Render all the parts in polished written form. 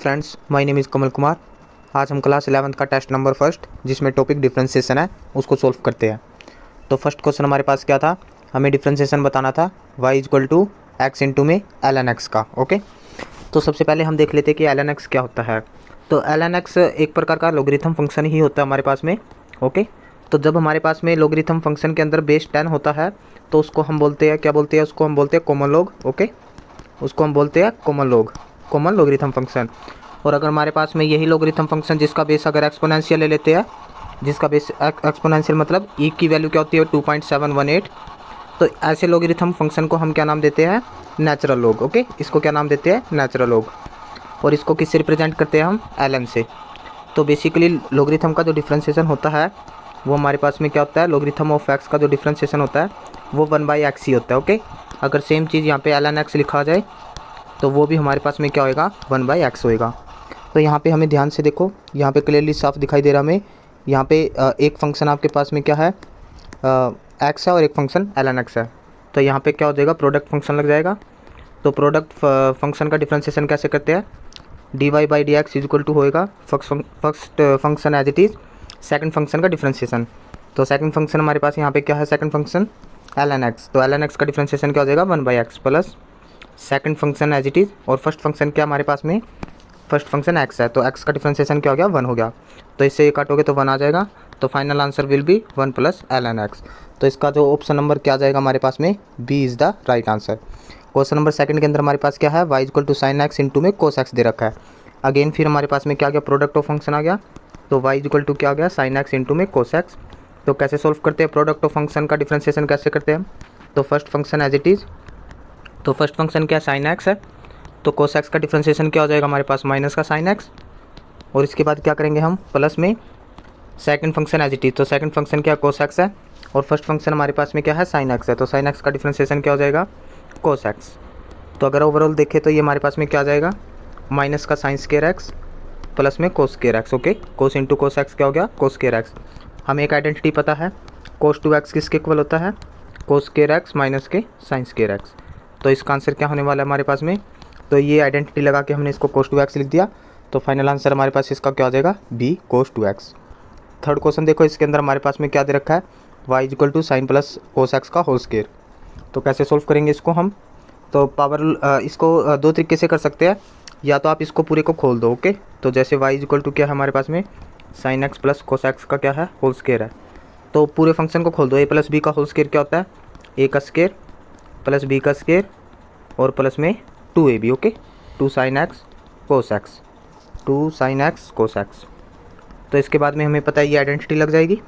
Friends, my name is Kamal Kumar. आज हम class 11th का टेस्ट नंबर फर्स्ट, जिसमें टॉपिक डिफरेंशिएशन है, उसको सॉल्व करते हैं। तो फर्स्ट क्वेश्चन हमारे पास क्या था, हमें डिफरेंशिएशन बताना था y equal to x into में ln x का। ओके, तो सबसे पहले हम देख लेते हैं कि ln x क्या होता है। तो ln x एक प्रकार का लॉगरिथम फंक्शन ही होता है हमारे पास में। ओके, तो जब हमारे पास में लॉगरिथम फंक्शन के अंदर बेस 10 होता है तो उसको हम बोलते हैं, क्या बोलते हैं, उसको हम बोलते हैं कॉमन लॉग। ओके, उसको हम बोलते हैं common log, common logarithm function. और अगर हमारे पास में यही लॉगरिथम फंक्शन जिसका बेस अगर एक्सपोनेंशियल ले लेते हैं, जिसका बेस एक्सपोनेंशियल मतलब ई की वैल्यू क्या होती है 2.718, तो ऐसे लॉगरिथम फंक्शन को हम क्या नाम देते हैं, नेचुरल लॉग। ओके, इसको क्या नाम देते हैं, नेचुरल लॉग। और इसको किससे रिप्रेजेंट करते हैं हम, ln से। तो बेसिकली लॉगरिथम का जो डिफ्रेंशिएशन होता है वो हमारे पास में क्या होता है, लॉगरिथम ऑफ एक्स का जो डिफ्रेंशिएशन होता है वो 1/x ही होता है। ओके, अगर सेम चीज़ यहाँ पे ln x लिखा जाए तो वो भी हमारे पास में क्या होएगा, 1/x होएगा। तो यहाँ पे हमें ध्यान से देखो, यहाँ पे क्लियरली साफ दिखाई दे रहा हमें। यहाँ पे एक फंक्शन आपके पास में क्या है, x है, और एक फंक्शन ln x है। तो यहाँ पे क्या हो जाएगा, प्रोडक्ट फंक्शन लग जाएगा। तो प्रोडक्ट फंक्शन का डिफ्रेंशिएशन कैसे करते हैं, dy/dx इज इक्वल टू होएगा first function as it is second function का डिफ्रेंशिएशन। तो सेकंड फंक्शन हमारे पास यहाँ पे क्या है, सेकंड फंक्शन ln x। तो ln x का डिफ्रेंशिएशन क्या हो जाएगा, 1/x plus second function as it is. और फर्स्ट फंक्शन क्या हमारे पास में, फर्स्ट फंक्शन x है, तो x का डिफ्रेंशिएशन क्या हो गया, 1 हो गया। तो इससे ये काटोगे तो 1 आ जाएगा। तो final answer will be 1 plus ln x। तो इसका जो ऑप्शन नंबर क्या आ जाएगा हमारे पास में, B is the right answer. Question number second के अंदर हमारे पास क्या है, y equal to sin x into में कोस एक्स दे रखा है। अगेन फिर हमारे पास में क्या आ गया, प्रोडक्ट ऑफ फंक्शन आ गया। तो y इक्वल टू क्या आ गया, साइन एक्स इंटू में कोस एक्स। तो कैसे सोल्व करते हैं, प्रोडक्ट ऑफ फंक्शन का डिफ्रेंशिएशन कैसे करते हैं। तो first function as it is, तो फर्स्ट फंक्शन क्या साइन एक्स है, तो कोस एक्स का डिफ्रेंशिएशन क्या हो जाएगा हमारे पास, माइनस का साइन एक्स। और इसके बाद क्या करेंगे हम, प्लस में second function as it is. तो सेकंड फंक्शन क्या कोस एक्स है, और फर्स्ट फंक्शन हमारे पास में क्या है, साइन एक्स है। तो साइन एक्स का डिफ्रेंशिएशन क्या हो जाएगा, कोस एक्स। तो अगर ओवरऑल देखें तो ये हमारे पास में क्या आ जाएगा, माइनस का साइन स्क्वायर एक्स प्लस में कोस स्क्वायर एक्स। ओके, कोस इंटू कोस एक्स क्या हो गया, कोस स्क्वायर एक्स। हमें एक आइडेंटिटी पता है, कोस 2x किसके इक्वल होता है, कोस स्क्वायर एक्स माइनस के साइन स्क्वायर एक्स। तो इसका आंसर क्या होने वाला है हमारे पास में, तो ये आइडेंटिटी लगा के हमने इसको कोस 2x लिख दिया। तो फाइनल आंसर हमारे पास इसका क्या हो जाएगा, बी कोस 2x। थर्ड क्वेश्चन देखो, इसके अंदर हमारे पास में क्या दे रखा है, y equal to sin plus cos x का होल स्क्वायर। तो कैसे सोल्व करेंगे इसको हम, तो पावर इसको दो तरीके से कर सकते हैं। या तो आप इसको पूरे को खोल दो। ओके, तो जैसे y इक्वल टू क्या है हमारे पास में, sine x plus cos x का क्या है, होल स्क्वायर है। तो पूरे फंक्शन को खोल दो, a प्लस बी का होल स्क्वायर क्या होता है, a का स्क्वायर प्लस b का स्क्वायर और प्लस में 2ab। Okay, 2 sine x cos x, 2 sine x cos x. तो इसके बाद में हमें पता है ये आइडेंटिटी लग जाएगी,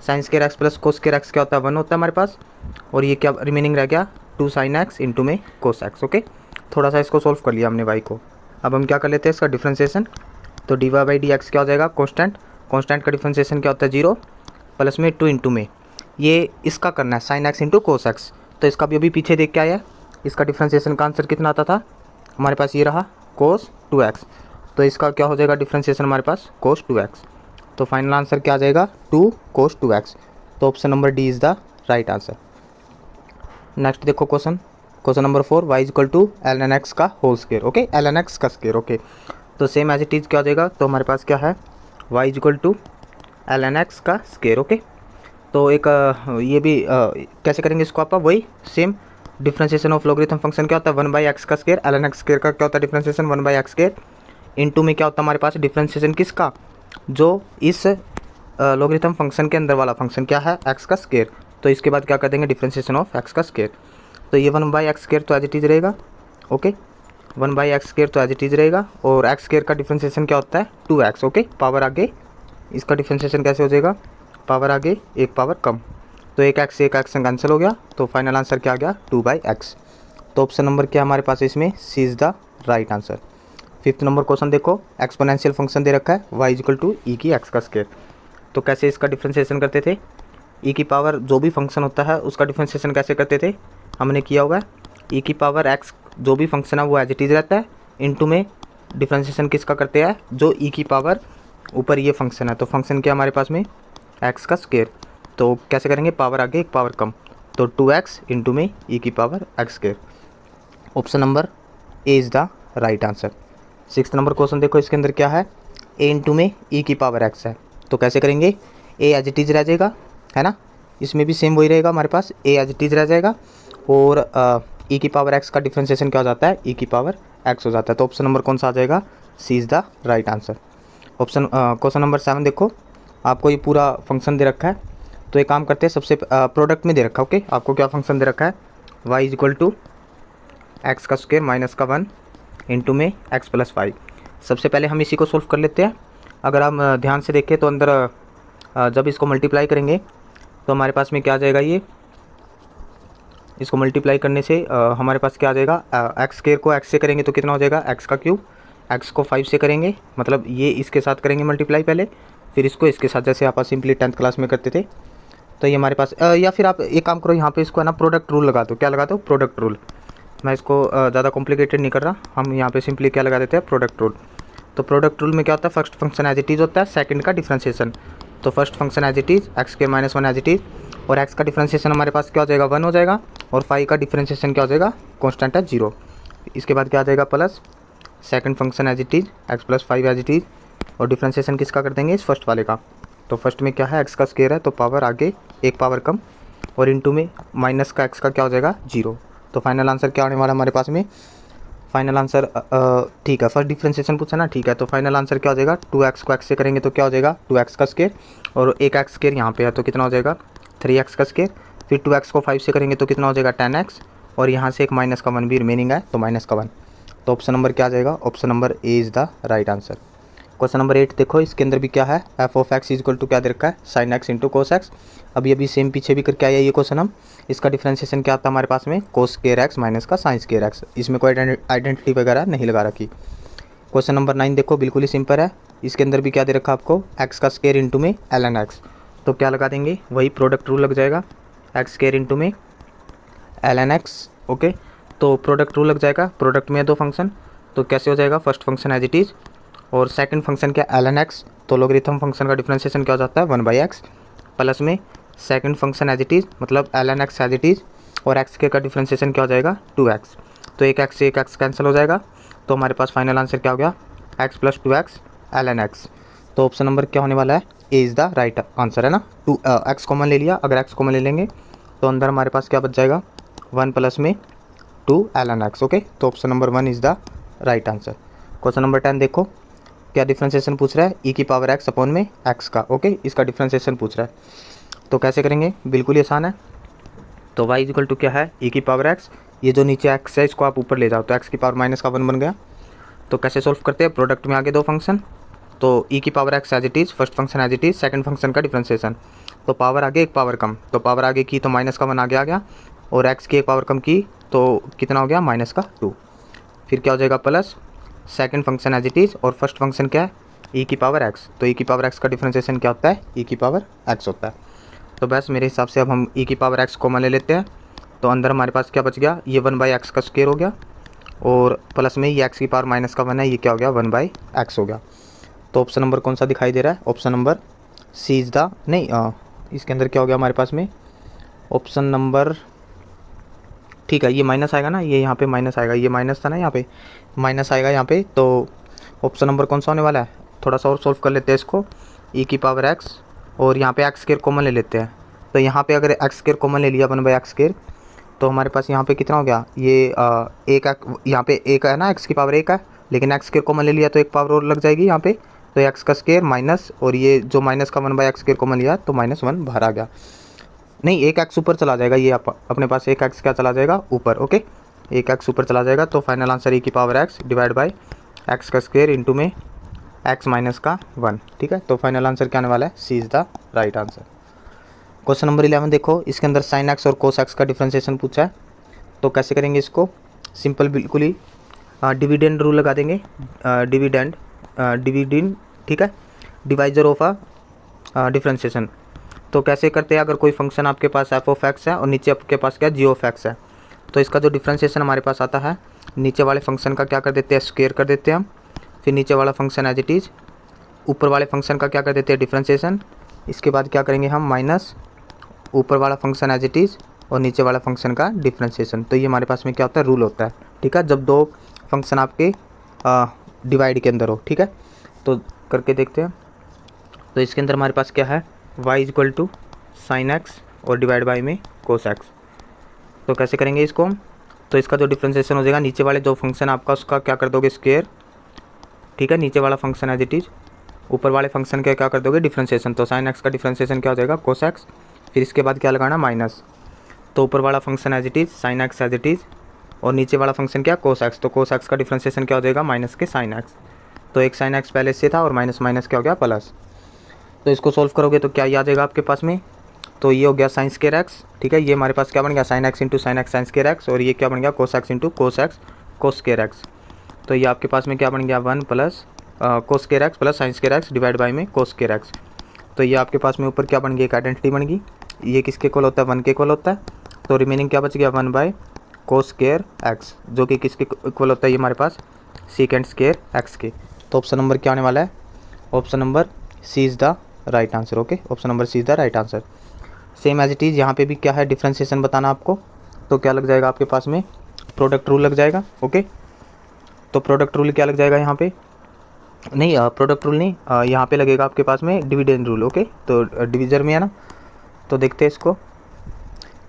sine square x plus cos square x क्या होता है, 1 होता है हमारे पास। और ये क्या रिमेनिंग रह गया, 2 साइन एक्स इंटू में कोस एक्स। ओके, थोड़ा सा इसको सोल्व कर लिया हमने y को। अब हम क्या कर लेते हैं इसका डिफ्रेंशिएशन। तो dy/dx क्या हो जाएगा, कांस्टेंट, कांस्टेंट का डिफ्रेंशिएशन क्या होता है, 0 प्लस में 2 इंटू में ये इसका करना है sin x into cos x. तो इसका भी अभी पीछे देख के आया, इसका डिफ्रेंशिएशन का आंसर कितना आता था हमारे पास, ये रहा कोस 2x। तो इसका क्या हो जाएगा डिफ्रेंशिएशन हमारे पास, कोस 2x। तो फाइनल आंसर क्या आ जाएगा, 2 कोस 2x। तो option number D is the right answer. Next देखो question, question number 4, y equal to ln x का whole square. Okay, ln x का स्क्वायर। ओके, तो सेम एज इट इज़ क्या हो जाएगा, तो हमारे पास क्या है, y equal to ln x का स्क्वायर। ओके, तो एक ये भी कैसे करेंगे इसको आप, वही same differentiation of logarithm function क्या होता है, 1/x का स्क्वायर, ln x स्क्वायर का क्या होता है डिफ्रेंशिएशन, 1/x स्क्वायर इंटू में क्या होता है हमारे पास डिफ्रेंशिएशन किसका, जो इस लॉगरिथम फंक्शन के अंदर वाला फंक्शन क्या है, x का स्क्वायर। तो इसके बाद क्या कर देंगे, डिफ्रेंशिएशन ऑफ x का स्क्वायर। तो ये 1/x स्क्वायर तो एज इट इज़ रहेगा। ओके, 1/x स्क्वायर तो एज इट इज़ रहेगा। और x स्क्वायर का डिफ्रेंशिएशन क्या होता है, 2x। ओके, पावर आगे इसका डिफ्रेंशिएशन कैसे हो जाएगा, पावर आगे एक पावर कम। तो एक x कैंसिल हो गया। तो फाइनल आंसर क्या आ गया, 2/x। तो ऑप्शन नंबर क्या हमारे पास इसमें, C is the right answer. Fifth number question देखो, एक्सपोनेंशियल फंक्शन दे रखा है y इक्वल टू ई की x का स्क्वायर। तो कैसे इसका डिफ्रेंशिएशन करते थे, ई की पावर जो भी फंक्शन होता है उसका डिफ्रेंशिएशन कैसे करते थे, हमने किया हुआ है। ई की पावर x जो भी फंक्शन है वो एज इट इज़ रहता है, इनटू में डिफ्रेंशिएशन किसका करते हैं, जो ई की पावर ऊपर ये फंक्शन है। तो फंक्शन क्या हमारे पास में, x का स्क्वायर। तो कैसे करेंगे, पावर आगे एक पावर कम। तो 2x इंटू में ई की power x square. Option number A is the right answer. Six number question देखो, इसके अंदर क्या है, ए इंटू में ई की पावर एक्स है। तो कैसे करेंगे, ए एज इट इज़ रह जाएगा, है ना, इसमें भी सेम वही रहेगा हमारे पास, ए एज इट इज़ रह जाएगा और ई की पावर एक्स का डिफ्रेंसिएशन क्या हो जाता है, ई की पावर एक्स हो जाता है। तो ऑप्शन नंबर कौन सा आ जाएगा, C is the right answer. Option question number 7 देखो, आपको ये पूरा फंक्शन दे रखा है। तो एक काम करते हैं, सबसे प्रोडक्ट में दे रखा है, ओके, आपको क्या फंक्शन दे रखा है, y is equal to x का स्क्वायर माइनस का 1 इंटू में एक्स प्लस 5। सबसे पहले हम इसी को सोल्व कर लेते हैं। अगर हम ध्यान से देखें तो अंदर जब इसको मल्टीप्लाई करेंगे तो हमारे पास में क्या आ जाएगा, ये इसको मल्टीप्लाई करने से हमारे पास क्या आ जाएगा, एक्स स्क्वायर को एक्स से करेंगे तो कितना हो जाएगा, एक्स का क्यूब, एक्स को 5 से करेंगे, मतलब ये इसके साथ करेंगे मल्टीप्लाई पहले, फिर इसको इसके साथ, जैसे आप सिंपली 10th क्लास में करते थे। तो ये हमारे पास या फिर आप एक काम करो, यहाँ पे इसको है ना प्रोडक्ट रूल लगा दो। क्या लगा दो, प्रोडक्ट रूल। मैं इसको ज़्यादा कॉम्प्लिकेटेड नहीं कर रहा, हम यहाँ पे सिंपली क्या लगा देते हैं, प्रोडक्ट रूल। तो प्रोडक्ट रूल में क्या होता है, first function as it is होता है, सेकंड का डिफ्रेंशिएशन। तो first function as it is x के माइनस 1 एज इट इज़, और एक्स का डिफ्रेंशिएशन हमारे पास क्या हो जाएगा, 1 हो जाएगा, और 5 का डिफ्रेंशिएशन क्या हो जाएगा, कॉन्स्टेंट है 0। इसके बाद क्या आ जाएगा, plus second function as it is x plus 5 as it is, और डिफ्रेंशिएशन किसका कर देंगे, इस फर्स्ट वाले का। तो फर्स्ट में क्या है, एक्स का स्क्वायर है, तो पावर आगे एक पावर कम, और इनटू में माइनस का एक्स का क्या हो जाएगा, 0। तो फाइनल आंसर क्या आने वाला हमारे पास में, फाइनल आंसर ठीक है, फर्स्ट डिफ्रेंशिएशन पूछा ना, ठीक है। तो फाइनल आंसर क्या हो जाएगा, 2x को x से करेंगे तो क्या हो जाएगा, 2x का स्क्वायर, और एक एक्स स्क्वायर यहाँ पे है तो कितना हो जाएगा, 3x का स्क्वायर, फिर 2x को 5 से करेंगे तो कितना हो जाएगा, 10x, और यहाँ से एक माइनस का 1 भी रिमेनिंग है, तो माइनस का 1। तो ऑप्शन नंबर क्या आ जाएगा, option number A is the right answer. Question number 8 देखो, इसके अंदर भी क्या है, f of x is equal to क्या दे रखा है, sin x into cos x. अभी सेम पीछे भी करके आया ये क्वेश्चन हम, इसका डिफ्रेंशिएशन क्या आता है हमारे पास में, कोस स्क्वायर एक्स माइनस का साइन स्क्वायर एक्स। इसमें कोई आइडेंटिटी वगैरह नहीं लगा रखी। क्वेश्चन नंबर 9 देखो, बिल्कुल ही सिंपल है। इसके अंदर भी क्या दे रखा आपको, एक्स का स्क्वायर इंटू में एल एन एक्स। तो क्या लगा देंगे, वही प्रोडक्ट रूल लग जाएगा, एक्स स्क्वायर इंटू में एल एन एक्स, ओके। तो प्रोडक्ट रूल लग जाएगा, प्रोडक्ट में दो फंक्शन, तो कैसे हो जाएगा, first function as it is और सेकंड फंक्शन क्या, एल एन एक्स। तो लोगरिथम फंक्शन का डिफ्रेंशिएशन क्या हो जाता है, 1/x, प्लस में second function as it is, मतलब L N X as it is, और एक्स के का डिफ्रेंशिएशन क्या हो जाएगा, 2x। तो एक एक्स से एक एक्स कैंसिल हो जाएगा, तो हमारे पास फाइनल आंसर क्या हो गया, x plus 2x l N x. तो ऑप्शन नंबर क्या होने वाला है, A is the right answer, है ना। एक्स कॉमन ले लिया, अगर एक्स कॉमन ले लेंगे तो अंदर हमारे पास क्या बच जाएगा, 1 प्लस में 2 एल एन एक्स, ओके। तो option number 1 is the right answer. Question number 10 देखो, क्या डिफ्रेंशिएशन पूछ रहा है, ई की पावर एक्स अपॉन में एक्स का, ओके, इसका डिफ्रेंशिएशन पूछ रहा है। तो कैसे करेंगे, बिल्कुल ही आसान है। तो y इक्वल टू क्या है, ई की पावर एक्स, ये जो नीचे एक्स है इसको आप ऊपर ले जाओ तो एक्स की पावर माइनस का 1 बन गया। तो कैसे सोल्व करते हैं, प्रोडक्ट में आगे दो फंक्शन, तो ई की power x as it is, first function as it is, second function का डिफ्रेंशिएशन। तो पावर आगे एक पावर कम, तो पावर आगे की तो माइनस का 1 आगे आ गया, और एक्स की एक पावर कम की तो कितना हो गया, माइनस का 2। फिर क्या हो जाएगा, plus second function as it is, और फर्स्ट फंक्शन क्या है, ई की पावर एक्स। तो ई की पावर एक्स का डिफ्रेंशिएशन क्या होता है, ई की पावर एक्स होता है। तो बस मेरे हिसाब से अब हम ई की पावर एक्स कॉमन ले लेते हैं, तो अंदर हमारे पास क्या बच गया, ये 1/x का स्क्वायर हो गया, और प्लस में ये एक्स की पावर माइनस का 1 है, ये क्या हो गया, 1/x हो गया। तो ऑप्शन नंबर कौन सा दिखाई दे रहा है, option number C is the, नहीं इसके अंदर क्या हो गया हमारे पास में, ऑप्शन नंबर, ठीक है, ये माइनस आएगा ना, ये यहाँ पे माइनस आएगा, ये माइनस था ना, यहाँ पे माइनस आएगा यहाँ पे। तो ऑप्शन नंबर कौन सा होने वाला है, थोड़ा सा और सोल्व कर लेते हैं इसको, ई की पावर एक्स, और यहाँ पे एक्स स्क्वायर कॉमन ले लेते हैं। तो यहाँ पे अगर एक्स स्क्वायर कॉमन ले लिया 1/x स्क्वायर, तो हमारे पास यहाँ पे कितना हो गया, ये एक, यहाँ पे एक है ना, एक्स की पावर 1 है, लेकिन एक्स स्क्वायर कॉमन ले लिया तो एक पावर और लग जाएगी यहाँ पे, तो एक्स का स्क्वायर माइनस, और ये जो माइनस का 1/x स्क्वायर कॉमन लिया तो -1 बाहर आ गया, नहीं एक एक्स ऊपर चला जाएगा, ये अपने पास एक एक्स क्या चला जाएगा ऊपर, ओके, एक एक्स ऊपर चला जाएगा। तो फाइनल आंसर ई की power x divide by x का स्क्वायर इंटू में एक्स माइनस का 1, ठीक है। तो फाइनल आंसर क्या आने वाला है, C is the right answer. Question number 11 देखो, इसके अंदर साइन एक्स और कोस एक्स का डिफ्रेंशिएशन पूछा है। तो कैसे करेंगे इसको, सिंपल बिल्कुल ही डिविडेंड रूल लगा देंगे, डिविडेंड, ठीक है, डिवाइजर ऑफ अ डिफ्रेंशिएशन। तो कैसे करते हैं, अगर कोई फंक्शन आपके पास एफ ऑफ एक्स है और नीचे आपके पास क्या जी ऑफ एक्स है, तो इसका जो डिफ्रेंशिएशन हमारे पास आता है, नीचे वाले फंक्शन का क्या कर देते हैं, स्क्वायर कर देते हैं हम, फिर नीचे वाला फंक्शन एज इट इज़, ऊपर वाले फंक्शन का क्या कर देते हैं, डिफ्रेंशिएशन। इसके बाद क्या करेंगे हम, माइनस ऊपर वाला फंक्शन एज इट इज़ और नीचे वाला फंक्शन का डिफ्रेंशिएशन। तो ये हमारे पास में क्या होता है, रूल होता है, ठीक है। जब दो फंक्शन आपके डिवाइड के अंदर हो, ठीक है। तो करके देखते हैं। तो इसके अंदर हमारे पास क्या है, y equal to sin x और डिवाइड बाई में कोस एक्स। तो कैसे करेंगे इसको हम, तो इसका जो डिफ्रेंसिएशन हो जाएगा, नीचे वाले जो फंक्शन आपका उसका क्या कर दोगे स्क्वायर, ठीक है, नीचे वाला फंक्शन एज इट इज़, ऊपर वाले फंक्शन का क्या कर दोगे डिफ्रेंसिएशन। तो साइन एक्स का डिफ्रेंसिएशन क्या हो जाएगा कोस एक्स, फिर इसके बाद क्या लगाना माइनस, तो ऊपर वाला function as it is sin x as it is, और नीचे वाला फंक्शन क्या कोस एक्स, तो कोस एक्स का डिफ्रेंसिएशन क्या हो जाएगा माइनस के साइन एक्स। तो एक साइन एक्स पहले से था और माइनस माइनस क्या हो गया प्लस। तो इसको सोल्व करोगे तो क्या आ जाएगा आपके पास में, तो ये हो गया साइन स्क्वायर एक्स, ठीक है, ये हमारे पास क्या बन गया sign x into sine x sine square x, और ये क्या बन गया cos x into cos x cos square x. तो ये आपके पास में क्या बन गया 1 plus cos square x plus sine square x divide by में कोस स्क्वायर एक्स। तो ये आपके पास में ऊपर क्या बन गई एक आइडेंटिटी बन गई, ये किसके इक्वल होता है 1 के इक्वल होता है। तो रिमेनिंग क्या बच गया 1 बाई कोस स्क्वायर एक्स, जो कि किसके इक्वल होता है ये हमारे पास सीकेंड स्क्वायर एक्स के। तो ऑप्शन नंबर क्या आने वाला है, option number C is the right answer. Okay, option number C is the right answer. Same as it is यहाँ पे भी क्या है डिफ्रेंसिएशन बताना आपको, तो क्या लग जाएगा आपके पास में प्रोडक्ट रूल लग जाएगा। ओके, तो प्रोडक्ट रूल क्या लग जाएगा यहाँ पे, नहीं प्रोडक्ट रूल नहीं, यहाँ पे लगेगा आपके पास में डिविडेंड रूल। ओके, तो डिविजर में है ना, तो देखते हैं इसको।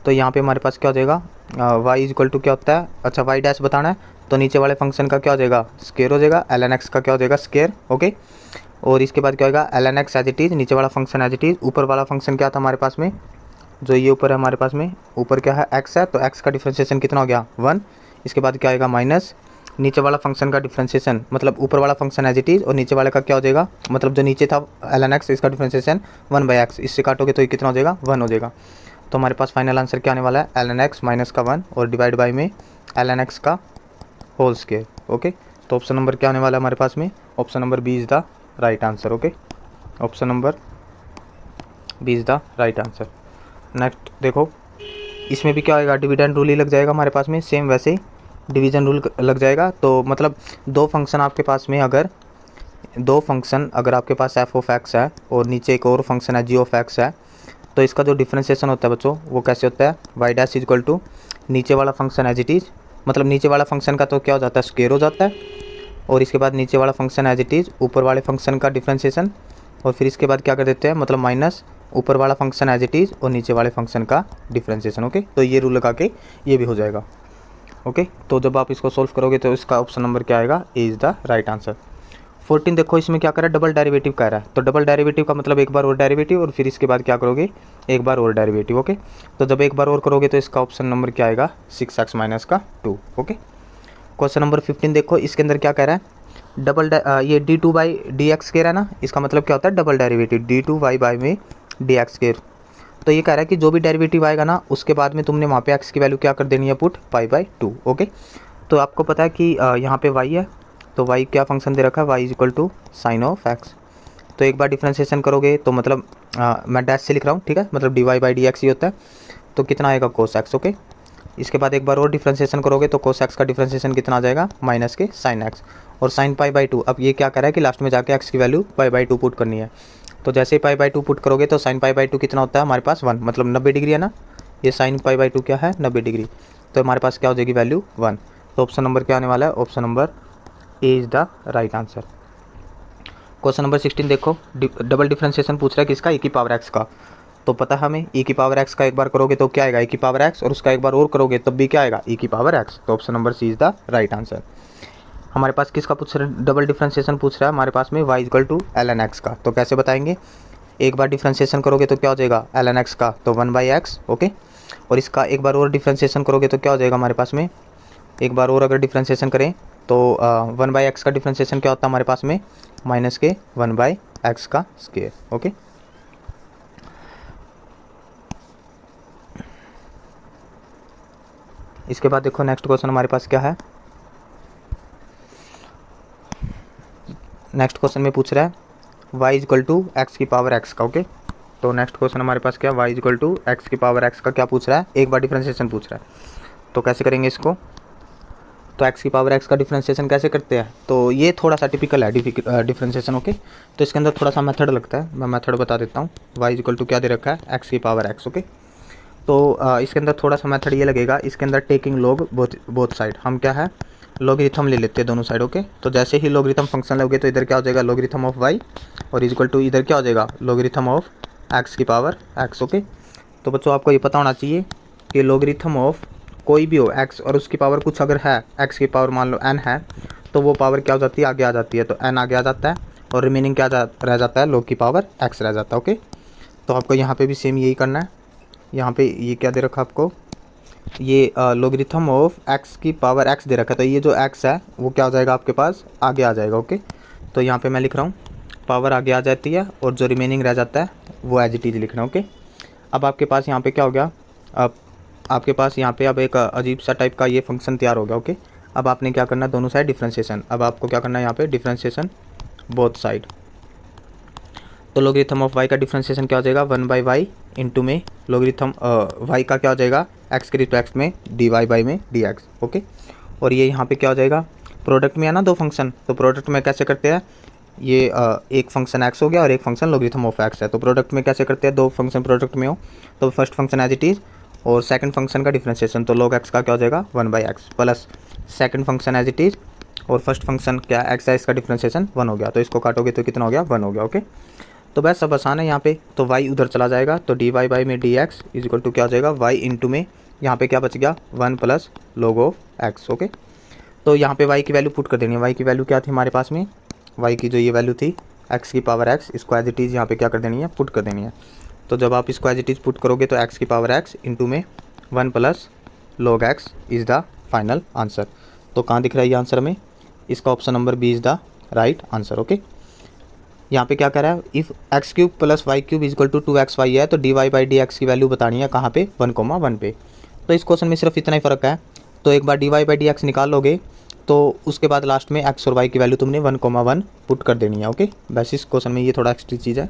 तो यहाँ पे हमारे पास क्या हो जाएगा y इक्वल टू क्या होता है, अच्छा y डैश बताना है, तो नीचे वाले फंक्शन का क्या हो जाएगा स्क्वायर हो जाएगा, ln x का क्या हो जाएगा स्क्वायर। ओके, और इसके बाद क्या होगा ln x as it is, नीचे वाला फंक्शन एज इट इज़, ऊपर वाला फंक्शन क्या था हमारे पास में, जो ये ऊपर है हमारे पास में, ऊपर क्या है x है, तो x का डिफ्रेंसिएशन कितना हो गया 1। इसके बाद क्या आएगा माइनस नीचे वाला फंक्शन का डिफ्रेंसिएशन, मतलब ऊपर वाला फंक्शन एज इट इज़ और नीचे वाले का क्या हो जाएगा, मतलब जो नीचे था ln x इसका डिफ्रेंसिएशन 1 बाई एक्स, इससे काटोगे तो ये कितना हो जाएगा 1 हो जाएगा। तो हमारे पास फाइनल आंसर क्या आने वाला है ln x माइनस का 1 और डिवाइड बाई में ln x का होल स्क्वायर। ओके, तो ऑप्शन नंबर क्या आने वाला है हमारे पास में, option number B is the right answer. Okay, option number B is the right answer. Next देखो, इसमें भी क्या आएगा डिविडेंड रूल ही लग जाएगा हमारे पास में, सेम वैसे ही डिवीज़न रूल लग जाएगा। तो मतलब दो फंक्शन आपके पास में, अगर दो फंक्शन अगर आपके पास एफ ऑफ एक्स है और नीचे एक और फंक्शन है जी ऑफ एक्स है, तो इसका जो डिफ्रेंसिएशन होता है बच्चों वो कैसे होता है, वाई डैश इक्वल टू नीचे वाला फंक्शन एज इट इज़, मतलब नीचे वाला फंक्शन का तो क्या हो जाता है स्क्वायर हो जाता है, और इसके बाद नीचे वाला फंक्शन एज इट इज़ ऊपर वाले फंक्शन का डिफ्रेंसिएशन, और फिर इसके बाद क्या कर देते हैं मतलब माइनस ऊपर वाला फंक्शन एज इट इज़ और नीचे वाले फंक्शन का डिफ्रेंसिएशन। ओके, तो ये रूल लगा के ये भी हो जाएगा। ओके, तो जब आप इसको सोल्व करोगे तो इसका ऑप्शन नंबर क्या आएगा, ए इज़ द राइट आंसर। 14 देखो, इसमें क्या कर रहा है डबल डेरिवेटिव कह रहा है, तो डबल डेरिवेटिव का मतलब एक बार और डेरिवेटिव और फिर इसके बाद क्या करोगे एक बार और डेरिवेटिव। ओके, तो जब एक बार और करोगे तो इसका ऑप्शन नंबर क्या आएगा 6x माइनस का 2। ओके, क्वेश्चन नंबर 15 देखो, इसके अंदर क्या कह रहा है डबल ये d2 by D x square है ना, इसका मतलब क्या होता है डबल डेरिवेटिव d2y बाई में डी एक्स स्क्वायर। तो ये कह रहा है कि जो भी डेरिवेटिव आएगा ना उसके बाद में तुमने वहाँ पे x की वैल्यू क्या कर देनी है पुट पाई बाई 2। ओके, तो आपको पता है कि यहाँ पे y है, तो y क्या फंक्शन दे रखा है y is equal to sin of x। तो एक बार डिफ्रेंसिएशन करोगे तो मतलब मैं डैश से लिख रहा हूँ, ठीक है, मतलब D Y by D X ही होता है, तो कितना आएगा कोस एक्स। ओके, इसके बाद एक बार और डिफ्रेंसिएशन करोगे तो कोस एक्स का डिफ्रेंसिएशन कितना आ जाएगा माइनस के साइन एक्स और साइन पाई बाई 2। अब ये क्या कर रहा है कि लास्ट में जाके x की वैल्यू पाई बाई 2 पुट करनी है, तो जैसे ही पाई बाई 2 पुट करोगे तो साइन पाई बाई 2 कितना होता है हमारे पास 1, मतलब 90 डिग्री है ना, ये साइन पाई बाई 2 क्या है 90 डिग्री, तो हमारे पास क्या हो जाएगी वैल्यू 1। तो ऑप्शन नंबर क्या आने वाला है, option number A is the right answer. Question number 16 देखो, डबल डिफ्रेंसिएशन पूछ रहा है किसका, e की पावर x का। तो पता है हमें e की पावर x का एक बार करोगे तो क्या आएगा e की पावर x, और उसका एक बार और करोगे तब भी क्या आएगा e की पावर x। तो option number C is the right answer. हमारे पास किसका पूछ रहा है डबल डिफ्रेंसिएशन पूछ रहा है हमारे पास में y equal to ln x का। तो कैसे बताएंगे, एक बार डिफ्रेंसिएशन करोगे तो क्या हो जाएगा ln x का तो 1 बाई एक्स। ओके, और इसका एक बार और डिफ्रेंसिएशन करोगे तो क्या हो जाएगा हमारे पास में, एक बार और अगर डिफ्रेंसिएशन करें तो 1 बाई एक्स का डिफ्रेंसिएशन क्या होता है हमारे पास में माइनस के 1 बाई एक्स का स्क्वायर। ओके, इसके बाद देखो नेक्स्ट क्वेश्चन हमारे पास क्या है, नेक्स्ट क्वेश्चन में पूछ रहा है y इक्वल टू एक्स की पावर x का। ओके, तो नेक्स्ट क्वेश्चन हमारे पास क्या y इक्वल टू एक्स की पावर x का क्या पूछ रहा है, एक बार डिफ्रेंसिएशन पूछ रहा है। तो कैसे करेंगे इसको, तो x की पावर x का डिफ्रेंसिएशन कैसे करते हैं, तो ये थोड़ा सा टिपिकल है डिफ्रेंसिएशन। ओके, तो इसके अंदर थोड़ा सा मेथड लगता है, मैं मेथड बता देता हूँ। y इक्वल टू क्या दे रखा है x की पावर x। ओके, तो इसके अंदर थोड़ा सा मेथड ये लगेगा, इसके अंदर टेकिंग लॉग बोथ साइड, हम क्या है लॉगरिथम ले लेते हैं दोनों साइड। ओके, तो जैसे ही लॉगरिथम फंक्शन लोगे तो इधर क्या हो जाएगा लॉगरिथम ऑफ वाई और इज इक्वल टू इधर क्या हो जाएगा लॉगरिथम ऑफ एक्स की पावर एक्स। ओके, तो बच्चों आपको ये पता होना चाहिए कि लॉगरिथम ऑफ कोई भी हो एक्स और उसकी पावर कुछ अगर है एक्स की पावर मान लो एन है तो वो पावर क्या हो जाती है आगे आ जाती है, तो एन आगे आ जाता है और रिमेनिंग क्या रह जाता है लॉग की पावर एक्स रह जाता है। ओके, तो आपको यहाँ पे भी सेम यही करना है। यहाँ पे ये क्या दे रखा आपको, ये लॉगरिथम ऑफ एक्स की पावर एक्स दे रखा है, तो ये जो एक्स है वो क्या हो जाएगा आपके पास आगे आ जाएगा। ओके, तो यहाँ पे मैं लिख रहा हूँ पावर आगे आ जाती है और जो रिमेनिंग रह जाता है वो एज इट इज लिखना। ओके, अब आपके पास यहाँ पे क्या हो गया, अब आपके पास यहाँ पे अब एक अजीब सा टाइप का ये फंक्शन तैयार हो गया। ओके, अब आपने क्या करना है दोनों साइड डिफ्रेंशिएशन, अब आपको क्या करना है यहाँ पे डिफ्रेंशिएशन बोथ साइड। तो लॉगरिथम ऑफ वाई का डिफ्रेंशिएशन क्या हो जाएगा 1/y इंटू में लॉगरिथम वाई का क्या हो जाएगा एक्स के रिस्पेक्ट में dy बाई में dx। ओके, और ये यहाँ पे क्या हो जाएगा प्रोडक्ट में है ना दो फंक्शन, तो प्रोडक्ट में कैसे करते हैं ये एक फंक्शन x हो गया और एक फंक्शन लॉगरिथम ऑफ x है, तो प्रोडक्ट में कैसे करते हैं दो फंक्शन प्रोडक्ट में हो तो first function as it is और सेकंड फंक्शन का डिफ्रेंशिएशन, तो log x का क्या हो जाएगा 1/x plus second function as it is और फर्स्ट फंक्शन क्या x है इसका डिफ्रेंशिएशन 1 हो गया, तो इसको काटोगे तो कितना हो गया 1 हो गया। ओके, तो बस सब आसान है यहाँ पे, तो y उधर चला जाएगा तो dy बाई में dx इज इक्वल टू क्या हो जाएगा y इंटू में यहाँ पे क्या बच गया 1 plus log of x। Okay, तो यहाँ पे y की वैल्यू पुट कर देनी है, y की वैल्यू क्या थी हमारे पास में, y की जो ये वैल्यू थी x की पावर x, इसको एज इट इज़ यहाँ पे क्या कर देनी है पुट कर देनी है। तो जब आप इसको एज इट इज़ पुट करोगे तो x की पावर x इंटू में 1 plus log x is the final answer. तो कहाँ दिख रहा है ये आंसर में, इसका option number B is the right answer. Okay, यहाँ पे क्या कह रहा है if x cube plus y cube is equal to 2xy है तो dy बाई डी एक्स की वैल्यू बतानी है कहाँ पे 1,1 पे। तो इस क्वेश्चन में सिर्फ इतना ही फ़र्क है, तो एक बार dy बाई डी एक्स निकाल लोगे तो उसके बाद लास्ट में x और y की वैल्यू तुमने 1,1 पुट कर देनी है। ओके, वैसे इस क्वेश्चन में ये थोड़ा एक्स्ट्रा चीज़ है।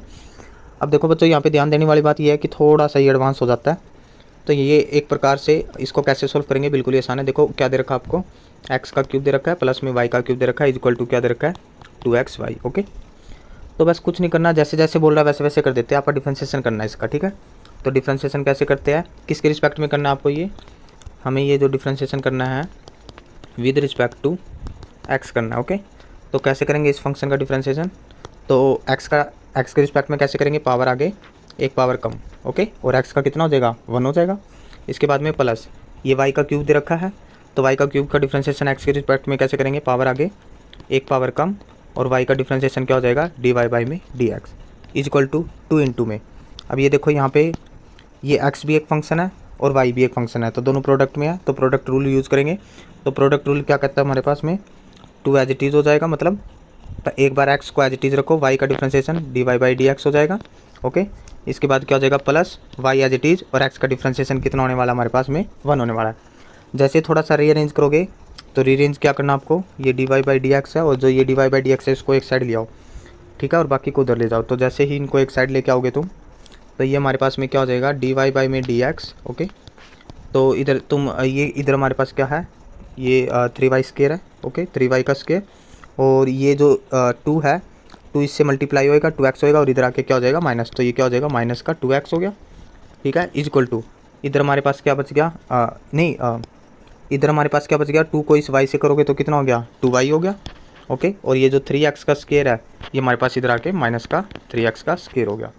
अब देखो बच्चों यहाँ पे ध्यान देने वाली बात यह है कि थोड़ा सा ये एडवांस हो जाता है, तो ये एक प्रकार से इसको कैसे सोल्व करेंगे बिल्कुल ही आसान है। देखो क्या दे रखा है आपको x का क्यूब दे रखा है प्लस में y का क्यूब दे रखा है इज इक्वल टू क्या दे रखा है 2xy। ओके, तो बस कुछ नहीं करना, जैसे जैसे बोल रहा है वैसे वैसे कर देते हैं, आपका डिफ्रेंशिएशन करना है इसका। ठीक है, तो डिफ्रेंशिएशन कैसे करते हैं किसके रिस्पेक्ट में करना है आपको, ये हमें ये जो डिफ्रेंशिएशन करना है विद रिस्पेक्ट टू एक्स करना है। ओके, तो कैसे करेंगे इस फंक्शन का डिफ्रेंशिएशन, तो एक्स के रिस्पेक्ट में कैसे करेंगे पावर आगे एक पावर कम। ओके, और एक्स का कितना हो जाएगा 1 हो जाएगा, इसके बाद में प्लस ये वाई का क्यूब दे रखा है तो वाई का क्यूब का डिफ्रेंशिएशन एक्स के रिस्पेक्ट में कैसे करेंगे पावर आगे एक पावर कम और y का डिफ्रेंशिएशन क्या हो जाएगा dy बाई में dx is equal to 2 into में। अब ये देखो यहाँ पे ये x भी एक फंक्शन है और y भी एक फंक्शन है, तो दोनों प्रोडक्ट में है तो प्रोडक्ट रूल यूज़ करेंगे। तो प्रोडक्ट रूल क्या कहता है हमारे पास में 2 एज इट इज़ हो जाएगा, मतलब एक बार x को एज इट इज़ रखो y का डिफ्रेंशिएशन dy बाई dx हो जाएगा। ओके, इसके बाद क्या हो जाएगा plus y as it is और x का डिफ्रेंशिएशन कितना होने वाला हमारे पास में 1 होने वाला है। जैसे थोड़ा सा रीअरेंज करोगे तो रीअरेंज क्या करना आपको, ये dy बाई dx है और जो ये dy बाई dx है इसको एक साइड ले आओ। ठीक है, और बाकी को उधर ले जाओ, तो जैसे ही इनको एक साइड लेके आओगे तुम तो ये हमारे पास में क्या हो जाएगा dy बाई में dx। ओके, तो इधर तुम ये इधर हमारे पास क्या है ये 3y स्क्वायर है। ओके, 3y का स्क्वायर और ये जो 2 है 2 इससे मल्टीप्लाई होएगा 2x होएगा और इधर आके क्या हो जाएगा माइनस, तो ये क्या हो जाएगा माइनस का 2x हो गया। ठीक है, इज इक्वल टू इधर हमारे पास क्या बच गया इधर हमारे पास क्या बच गया 2 को इस y से करोगे तो कितना हो गया 2y हो गया। ओके, और ये जो 3x का स्क्वायर है ये हमारे पास इधर आके माइनस का 3x का स्क्वायर हो गया।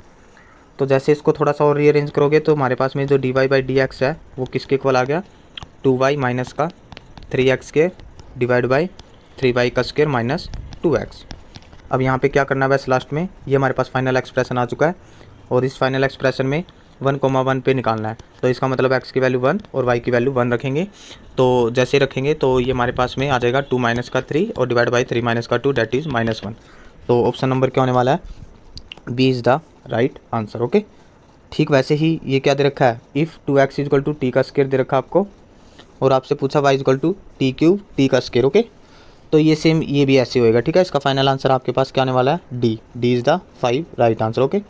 तो जैसे इसको थोड़ा सा और रीअरेंज करोगे तो हमारे पास में जो dy बाई dx है वो किसके इक्वल आ गया 2y माइनस का 3x square divide by 3y का स्क्वायर माइनस 2x। अब यहाँ पे क्या करना है बस लास्ट में ये हमारे पास फाइनल एक्सप्रेशन आ चुका है और इस फाइनल एक्सप्रेशन में 1,1 पे निकालना है, तो इसका मतलब x की वैल्यू 1 और y की वैल्यू 1 रखेंगे। तो जैसे रखेंगे तो ये हमारे पास में आ जाएगा 2 माइनस का 3 और डिवाइड बाई 3 माइनस का 2 दैट इज़ -1। तो ऑप्शन नंबर क्या होने वाला है B is the right answer. Okay, ठीक वैसे ही ये क्या दे रखा है if 2x is equal to t का स्क्वायर दे रखा है आपको और आपसे पूछा y is equal to t cube t का स्क्वायर। ओके, तो ये सेम ये भी ऐसे होएगा। ठीक है, इसका फाइनल आंसर आपके पास क्या आने वाला है D is the 5 right answer. Okay,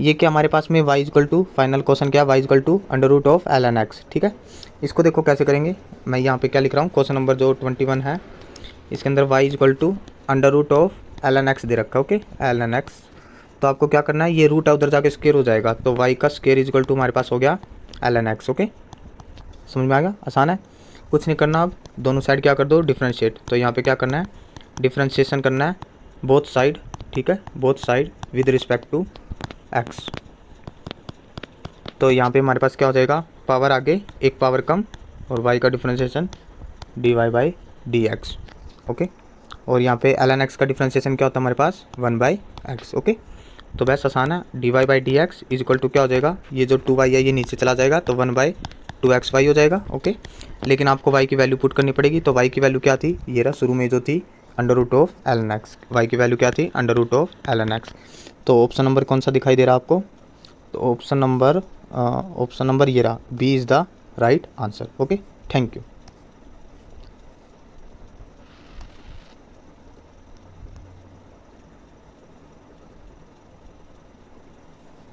ये क्या हमारे पास में y equal to final question क्या y equal to under root of ln x। ठीक है, इसको देखो कैसे करेंगे, मैं यहाँ पे क्या लिख रहा हूँ क्वेश्चन नंबर जो 21 है इसके अंदर y equal to under root of ln x दे रखा है। ओके, ln x, तो आपको क्या करना है ये रूट है उधर जाके स्क्वायर हो जाएगा तो y का स्क्वायर इक्वल टू हमारे पास हो गया ln x। ओके, समझ में आ गया, आसान है। कुछ नहीं करना, अब दोनों साइड क्या कर दो, डिफ्रेंशिएट। तो यहाँ पे क्या करना है, डिफ्रेंशिएशन करना है बोथ साइड, ठीक है, both side with respect to x. तो यहाँ पे हमारे पास क्या हो जाएगा, पावर आगे एक पावर कम और y का differentiation dy by D x, okay. और यहाँ पे ln x का डिफ्रेंशिएशन क्या होता है हमारे पास, 1/x, ओके। तो बस आसान है, dy by D x is equal to क्या हो जाएगा, ये जो 2y है ये नीचे चला जाएगा तो 1/2xy हो जाएगा, ओके। लेकिन आपको y की वैल्यू पुट करनी पड़ेगी। तो y की वैल्यू क्या थी, ये रहा शुरू में जो थी √ln x, y की वैल्यू क्या थी, √ln x। तो ऑप्शन नंबर कौन सा दिखाई दे रहा है आपको, तो ऑप्शन नंबर ये रहा, B is the right answer, okay. Thank you.